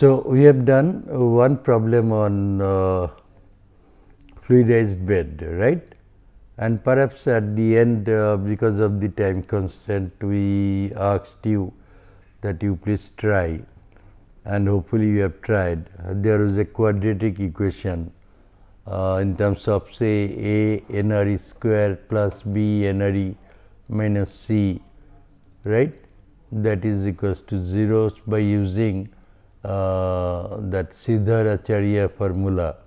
So, we have done one problem on fluidized bed, right, and perhaps at the end because of the time constraint we asked you that you please try, and hopefully you have tried. There is a quadratic equation in terms of say A NRE square plus B NRE minus C, right, that is equals to 0 by using that Sridhar-Acharya formula.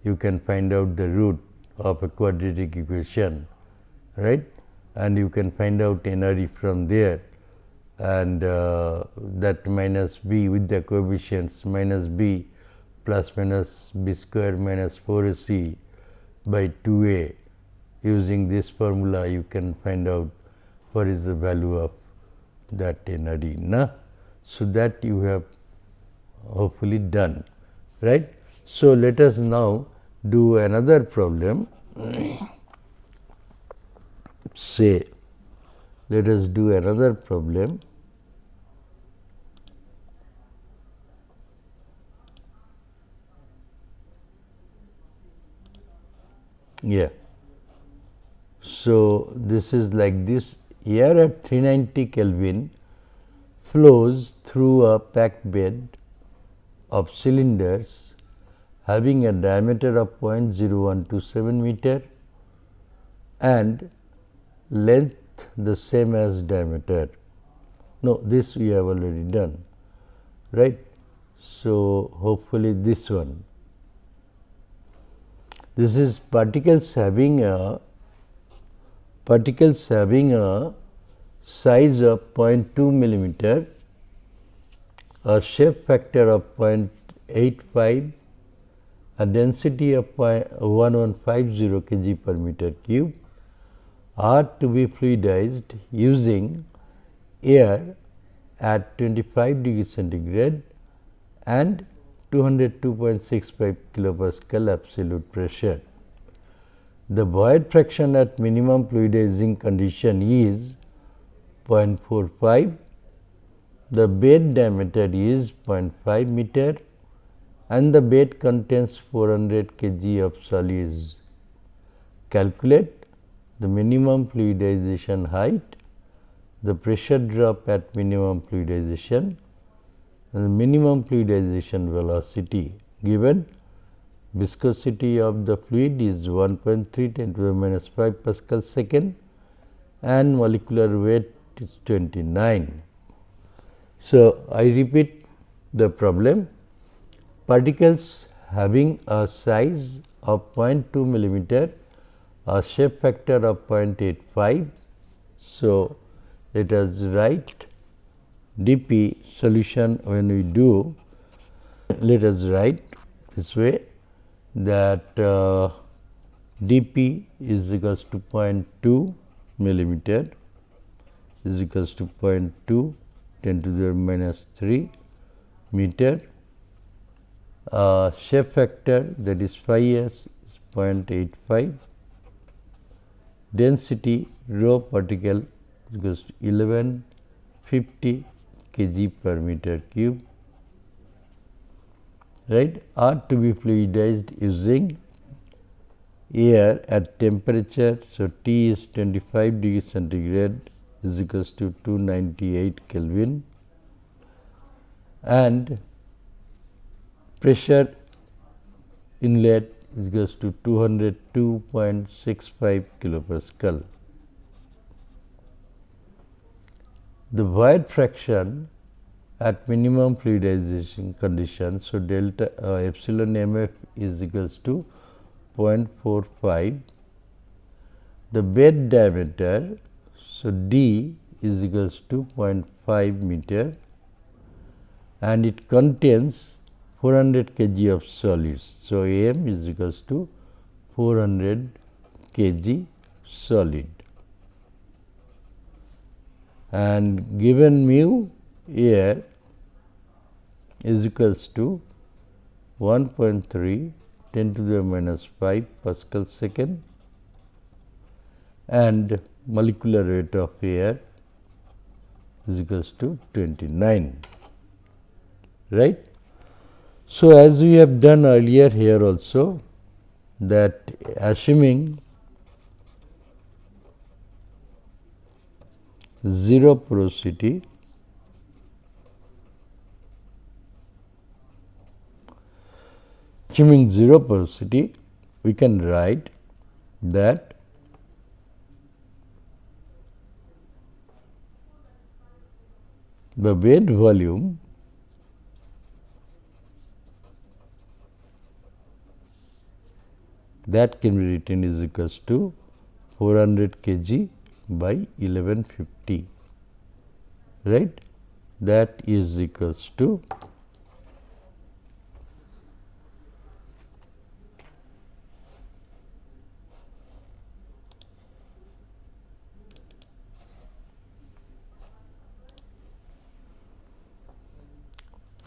You can find out the root of a quadratic equation, right, and you can find out NRE from there, and that minus B with the coefficients minus B plus minus B square minus 4AC by 2A. Using this formula you can find out what is the value of that NRE. Na? So, that you have hopefully done, right. So, let us now do another problem. Say, let us do another problem. Yeah. So, this is like this: air at 390 Kelvin flows through a packed bed of cylinders having a diameter of 0.0127 meter and length the same as diameter. No, this we have already done, right. So, hopefully this one. This is particles having a size of 0.2 millimeter, a shape factor of 0.85, a density of 1150 kg per meter cube, are to be fluidized using air at 25 degree centigrade and 202.65 kilopascal absolute pressure. The void fraction at minimum fluidizing condition is 0.45, the bed diameter is 0.5 meter and the bed contains 400 kg of solids. Calculate the minimum fluidization height, the pressure drop at minimum fluidization, and the minimum fluidization velocity. Given viscosity of the fluid is 1.3 10 to the minus 5 Pascal second and molecular weight is 29. So, I repeat the problem: particles having a size of 0.2 millimeter, a shape factor of 0.85. So, let us write dP solution. When we do, let us write this way, that dP is equals to 0.2 millimeter is equals to 0.2 10 to the minus 3 meter, shape factor, that is phi s, is 0.85, density rho particle is equals to 1150 kg per meter cube, right, are to be fluidized using air at temperature. So, T is 25 degree centigrade is equals to 298 Kelvin and pressure inlet is equals to 202.65 kilopascal. The void fraction at minimum fluidization condition. So, delta epsilon mf is equals to 0.45. The bed diameter, so d is equals to 0.5 meter and it contains 400 kg of solids. So, m is equals to 400 kg solid, and given mu air is equals to 1.3 10 to the minus 5 Pascal second and molecular weight of air is equals to 29, right. So, as we have done earlier here also, that assuming zero porosity, we can write that the weight volume that can be written is equals to 400 kg by 1150, right. That is equals to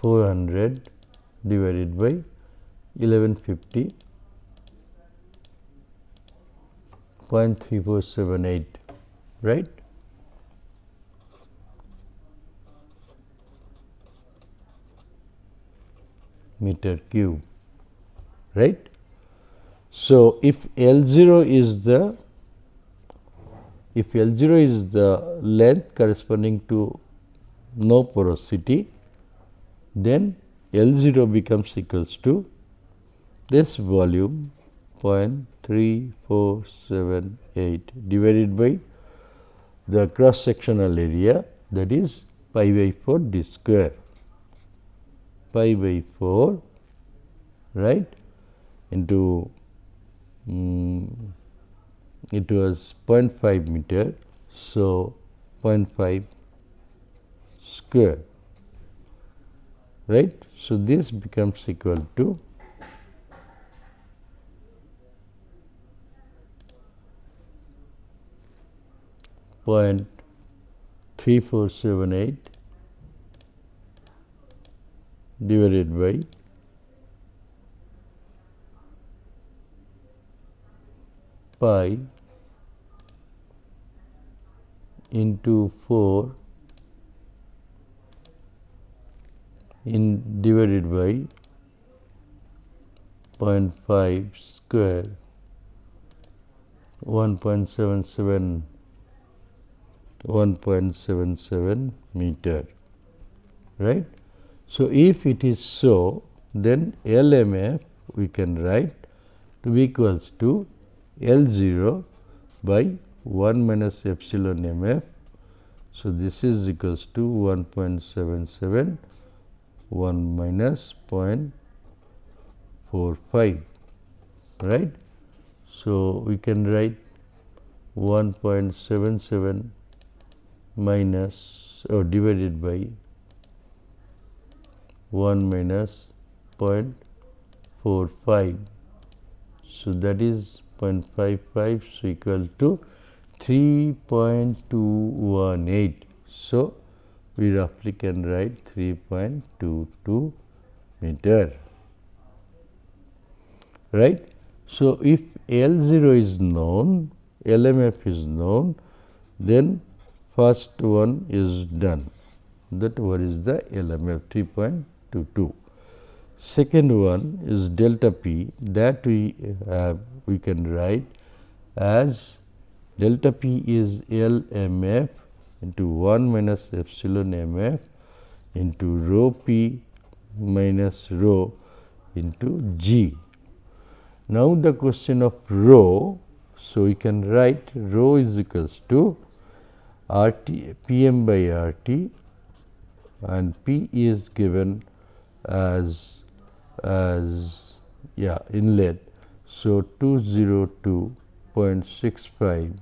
400 divided by 1150 0.3478, right. Meter cube, right. So, if L0 is the length corresponding to no porosity, then L0 becomes equals to this volume 0.3478 divided by the cross sectional area, that is pi by 4 d square, pi by 4, right, into it was 0.5 meter. So, 0.5 square, right. So, this becomes equal to 0.3478 divided by pi into 4 divided by 0.5 square, 1.77 meter, right. So, if it is so, then LMF we can write to be equals to L0 by 1 minus epsilon MF. So, this is equals to 1.77, 1 minus 0.45, right. So, we can write 1.77 minus or divided by 1 minus 0.45. So, that is 0.55, so equal to 3.218. So, we roughly can write 3.22 meter, right. So, if L0 is known, LMF is known, then first one is done. That what is the LMF 3.22. Second one is delta P, that we can write as delta P is LMF into 1 minus epsilon MF into rho P minus rho into G. Now, the question of rho, so we can write rho is equals to RT Pm by RT, and P is given as inlet. So, 202.65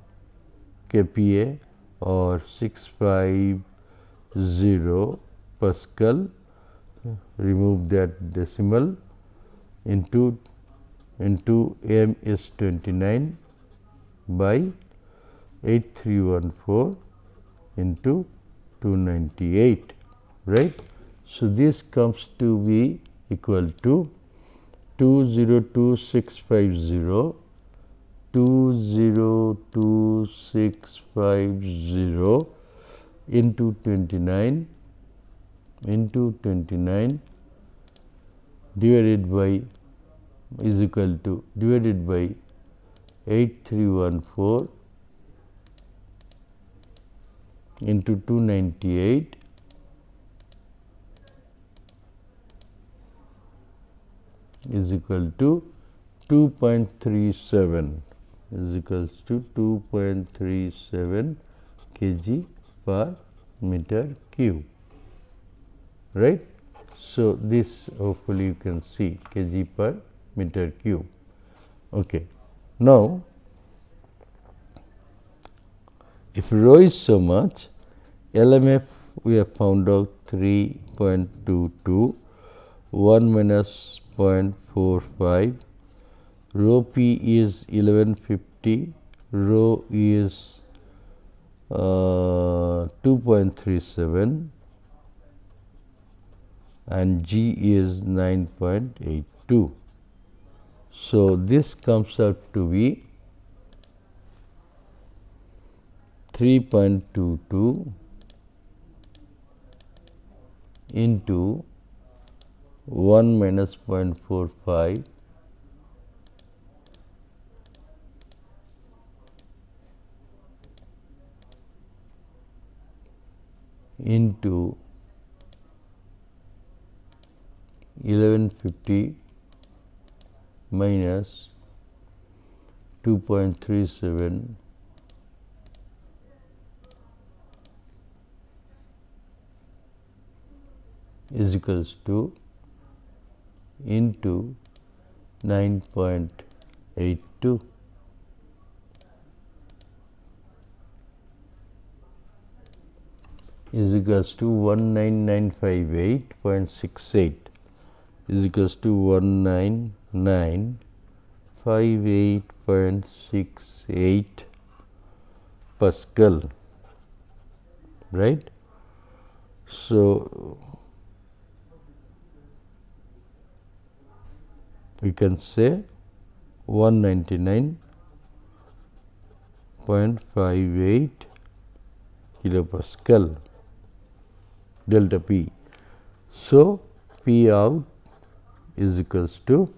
kPa or 650 Pascal, remove that decimal, into M is 29 by 8314 into 298, right. So, this comes to be equal to 202,650 into 29 into 29 divided by is equal to divided by 8314 into 298 is equal to 2.37 is equals to 2.37 kg per meter cube, right. So, this hopefully you can see kg per meter cube. Okay. Now, if rho is so much, LMF we have found out 3.22, 1 minus 0.45, rho P is 1150, rho is 2.37 and G is 9.82. So, this comes out to be 3.22 into 1 minus 0.45 into 1150 minus 2.37 is equals to into 9.82. Is equals to 19958.68 is equals to 19958.68 Pascal, right. So, we can say 199.58 kilopascal delta P. So, P out is equals to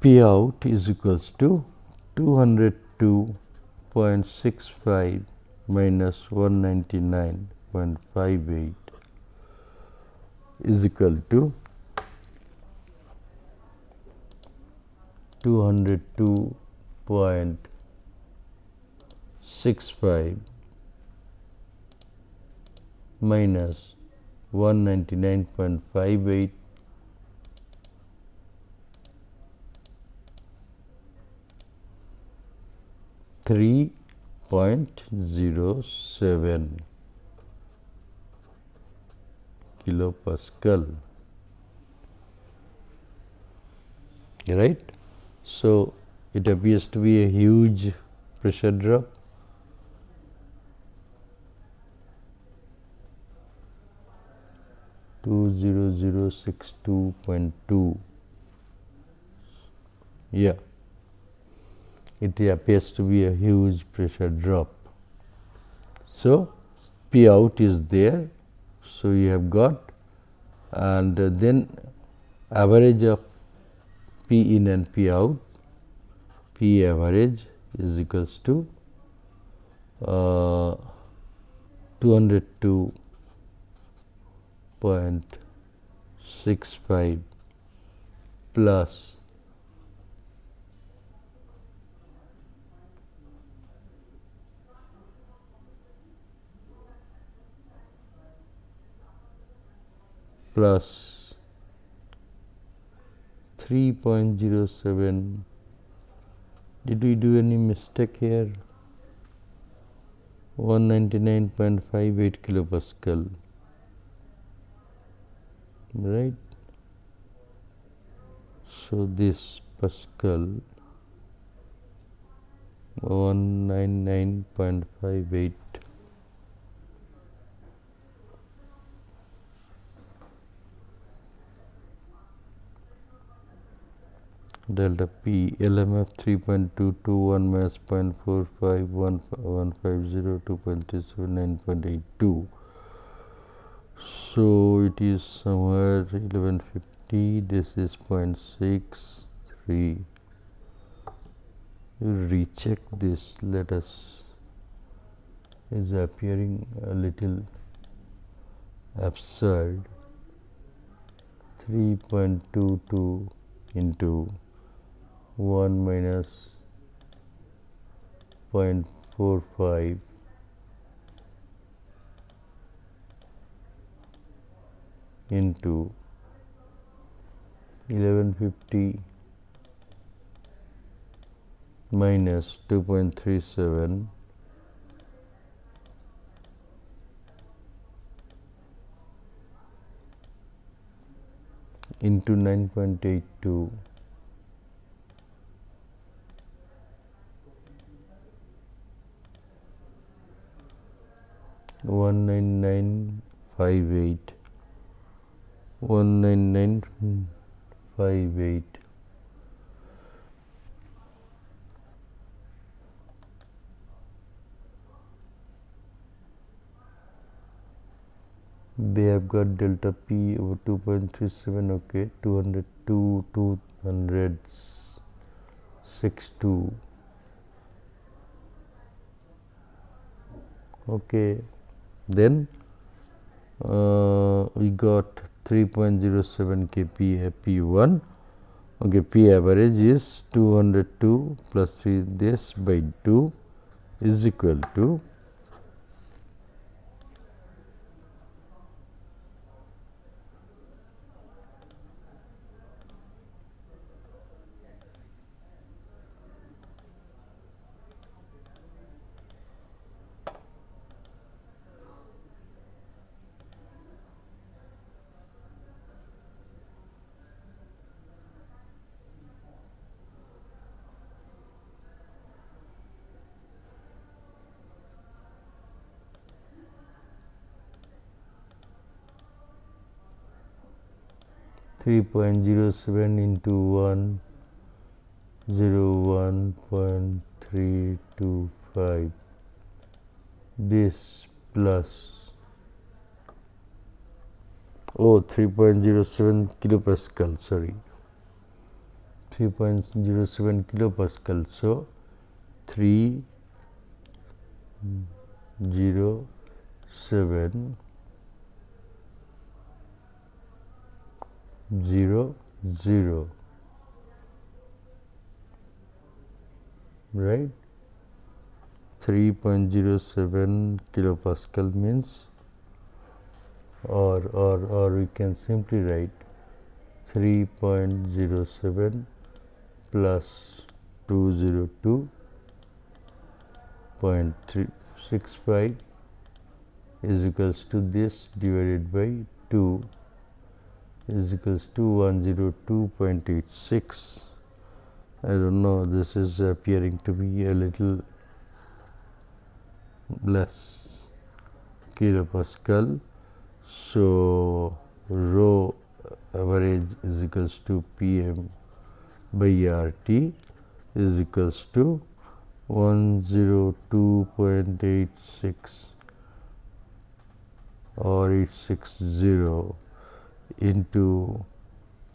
P out is equals to 202.65 minus 199.58 is equal to 202.65 minus 199.58 3.07 kilopascal, right. So, it appears to be a huge pressure drop. Two 20062.2. Yeah, it appears to be a huge pressure drop. So, P out is there. So, you have got, and then average of P in and P out, P average is equals to 202.65 plus plus 3.07. Did we do any mistake here? 199.58 kilopascal, right. So, this Pascal 199.58 delta P LMF 3.221 minus 0.45 150 2.37 9.82. So it is somewhere 1150. This is 0.63. You recheck this. Let us. Is appearing a little absurd. 3.22 into 1 minus 0.45 into 1150 minus 2.37 into 9.82 19958 19958. They have got delta P over 2.37. Okay, 202 262. Okay, then we got 3.07 kp P1. Okay, P average is 202 plus 3 this by 2 is equal to 3.07 into 101.325. This plus 3.07 kilopascal, sorry, 3.07 kilopascal. So 307 0 0, right? 3.07 kilopascal means, or we can simply write 3.07 plus 202.365 is equals to this divided by 2 is equals to 102.86. I don't know, this is appearing to be a little less kilopascal. So rho average is equals to PM by RT is equals to 102.86 or 860 into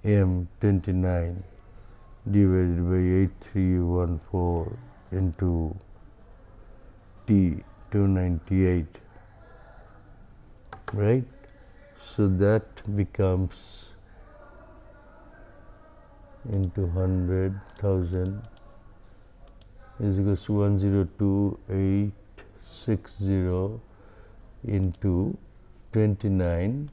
M29 divided by 8314 into T298, right? So that becomes into 100,000 is equals to 102.860 into 29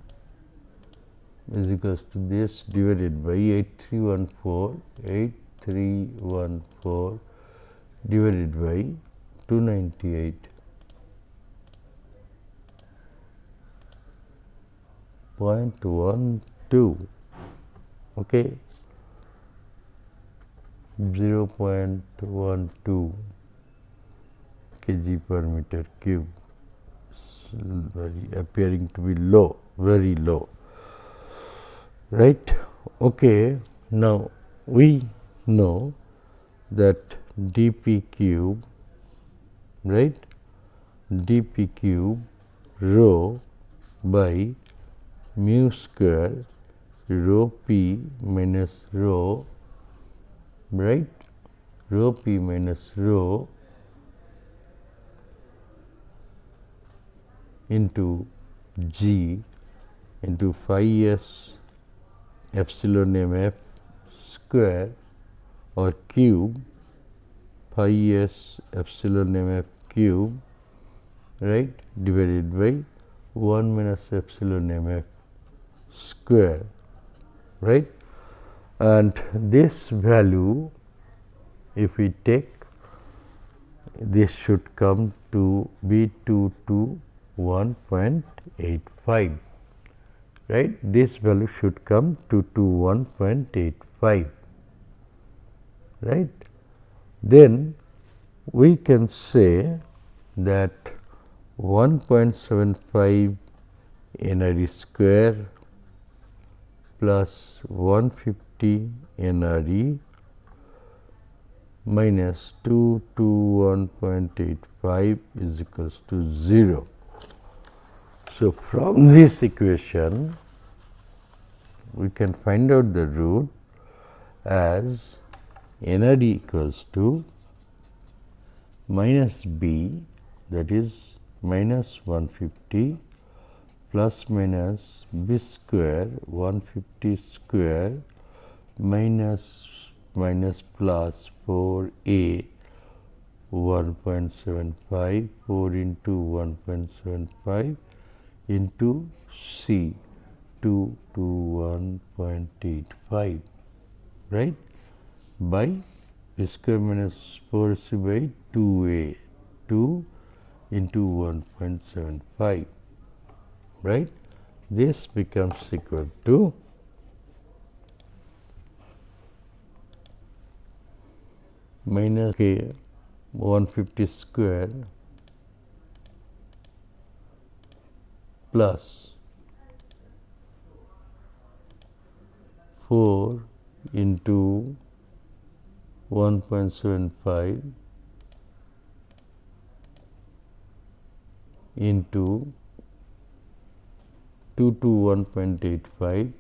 is equals to this divided by 8314 divided by 298.12. Okay, 0.12 kg per meter cube, appearing to be low, very low, right? Okay, now we know that dp cube, right, dp cube rho by mu square rho p minus rho, right, rho p minus rho into g into phi s epsilon mf square or cube, phi s epsilon mf cube, right, divided by 1 minus epsilon mf square, right. And this value, if we take, this should come to be 221.85, right. This value should come to 21.85, right. Then we can say that 1.75 NRE square plus 150 NRE minus 221.85 is equals to 0. So, from this equation we can find out the root as NRE equals to minus B, that is minus 150 plus minus B square 150 square minus plus 4A 1.75, 4 into 1.75 into C 221.85, right, by B square minus 4C by 2A, 2 into 1.75, right. This becomes equal to minus K 150 square plus 4 into 1.75 into 2 to 1.85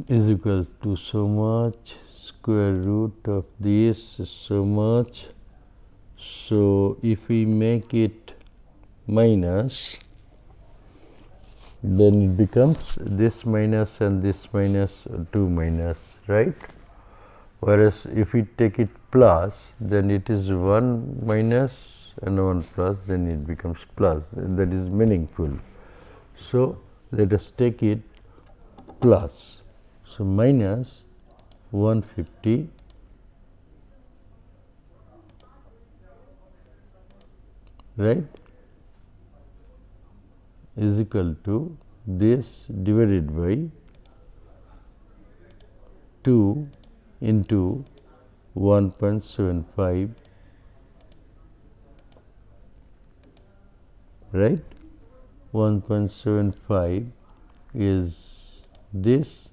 is equal to so much, square root of this is so much. So, if we make it minus, then it becomes this minus and this minus 2 minus, right. Whereas, if we take it plus, then it is 1 minus and 1 plus, then it becomes plus, that is meaningful. So, let us take it plus. So, minus 150 right is equal to this divided by 2 into 1.75, right. 1.75 is this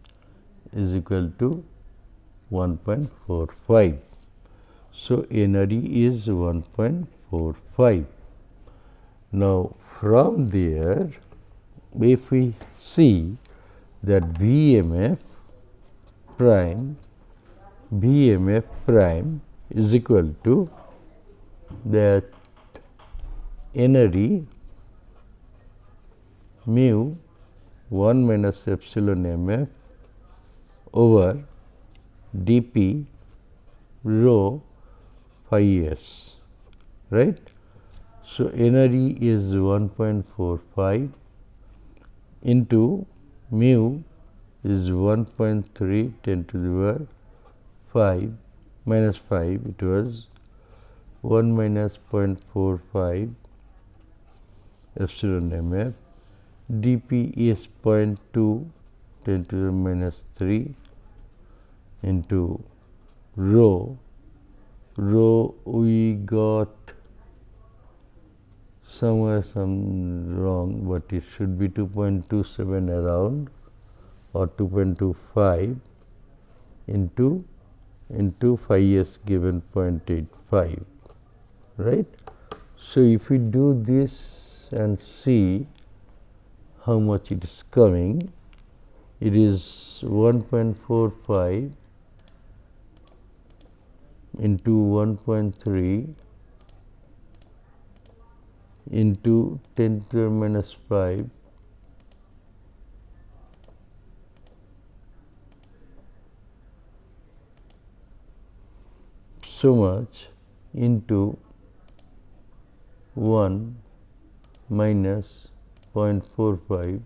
is equal to 1.45. So, NRE is 1.45. Now, from there, if we see that BMF prime is equal to that NRE mu 1 minus epsilon MF over dp rho phi s, right. So, NRE is 1.45 into mu is 1.3 10 to the power 5 minus 5, it was 1 minus 0.45 epsilon MF, dp is 0.2 10 to the minus 3 into rho we got somewhere some wrong, but it should be 2.27 around or 2.25 into phi s given 0.85, right. So, if we do this and see how much it is coming, it is 1.45 into 1.3 into 10 to the minus 5 so much into 1 minus 0.45,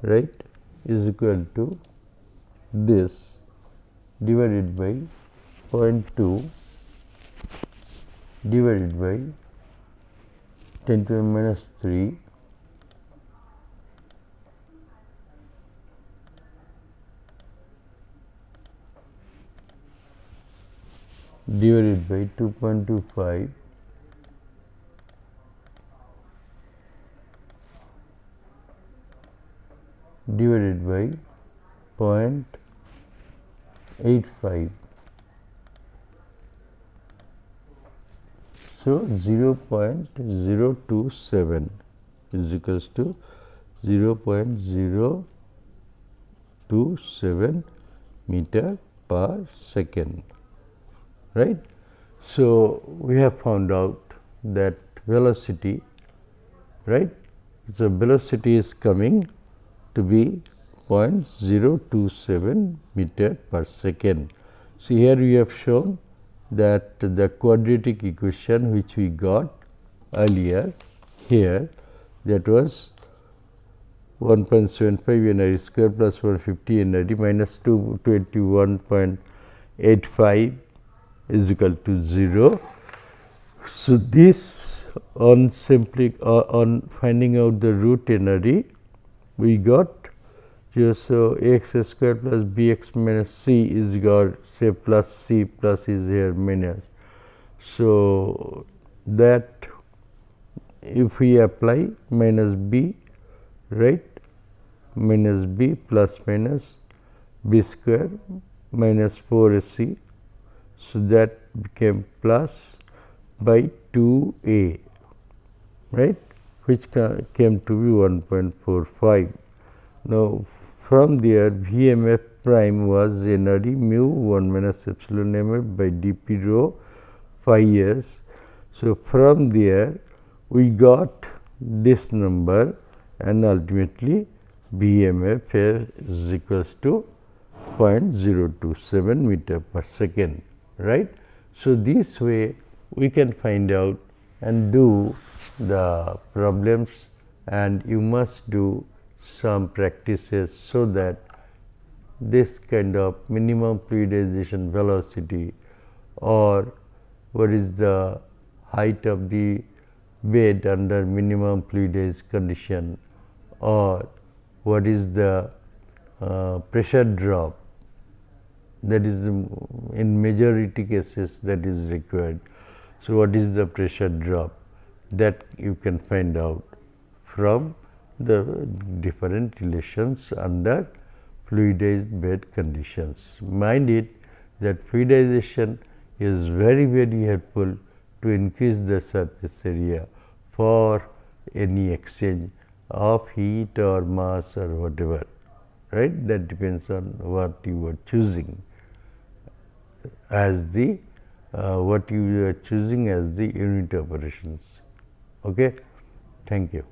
right, is equal to this divided by 0.2 divided by 10 to the minus 3 divided by 2.25 divided by 0.85. So, 0.027 is equals to 0.027 meter per second, right. So, we have found out that velocity, right. So, velocity is coming to be 0.027 meter per second. So, here we have shown that the quadratic equation which we got earlier here, that was 1.75 NRE square plus 150 NRE minus 221.85 is equal to 0. So, this on on finding out the root NRE, we got just x square plus bx minus c is got, say, plus c plus is here minus. So, that if we apply minus b, right, minus b plus minus b square minus 4 c. So, that became plus by 2a, right, which came to be 1.45. Now, from there VMF prime was NRE mu 1 minus epsilon mf by dp rho phi s. So, from there we got this number, and ultimately VMF is equals to 0.027 meter per second, right. So, this way we can find out and do the problems, and you must do some practices, so that this kind of minimum fluidization velocity, or what is the height of the bed under minimum fluidized condition, or what is the pressure drop, that is in majority cases that is required. So, what is the pressure drop, that you can find out from the different relations under fluidized bed conditions. Mind it that fluidization is very, very helpful to increase the surface area for any exchange of heat or mass or whatever, right. That depends on what you are choosing as the what you are choosing as the unit operations. Okay. Thank you.